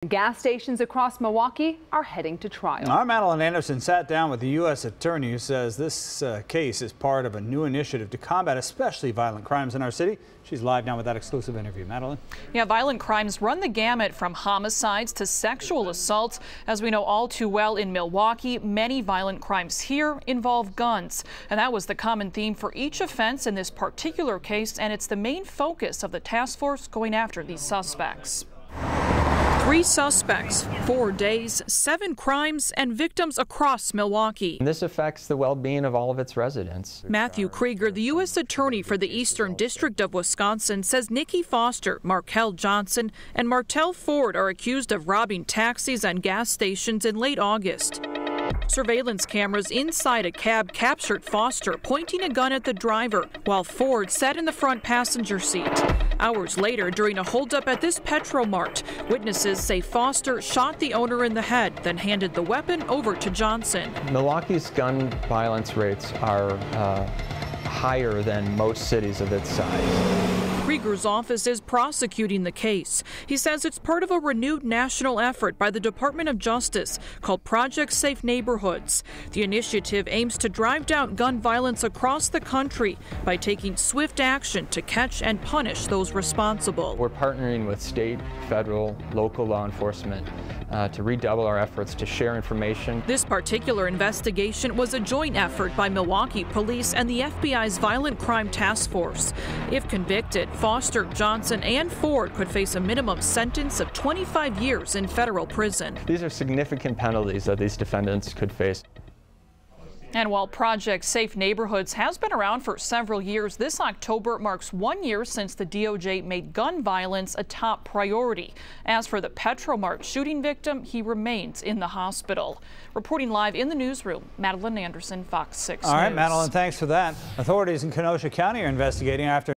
Gas stations across Milwaukee are heading to trial. Our Madeline Anderson sat down with the U.S. attorney who says this case is part of a new initiative to combat especially violent crimes in our city. She's live now with that exclusive interview. Madeline? Yeah, violent crimes run the gamut from homicides to sexual assaults. As we know all too well in Milwaukee, many violent crimes here involve guns. And that was the common theme for each offense in this particular case, and it's the main focus of the task force going after these suspects. 3 suspects, 4 days, 7 crimes, and victims across Milwaukee. This affects the well-being of all of its residents. Matthew Krieger, the U.S. Attorney for the Eastern District of Wisconsin, says Nikki Foster, Markel Johnson, and Martell Ford are accused of robbing taxis and gas stations in late August. Surveillance cameras inside a cab captured Foster pointing a gun at the driver, while Ford sat in the front passenger seat. Hours later, during a holdup at this Petromart, witnesses say Foster shot the owner in the head, then handed the weapon over to Johnson. Milwaukee's gun violence rates are higher than most cities of its size. Krieger's office is prosecuting the case. He says it's part of a renewed national effort by the Department of Justice called Project Safe Neighborhoods. The initiative aims to drive down gun violence across the country by taking swift action to catch and punish those responsible. We're partnering with state, federal, local law enforcement to redouble our efforts to share information. This particular investigation was a joint effort by Milwaukee Police and the FBI's Violent Crime Task Force. If convicted, Foster, Johnson, and Ford could face a minimum sentence of 25 years in federal prison. These are significant penalties that these defendants could face. And while Project Safe Neighborhoods has been around for several years, this October marks 1 year since the DOJ made gun violence a top priority. As for the Petromart shooting victim, he remains in the hospital. Reporting live in the newsroom, Madeline Anderson, Fox 6 News. All right, Madeline, thanks for that. Authorities in Kenosha County are investigating after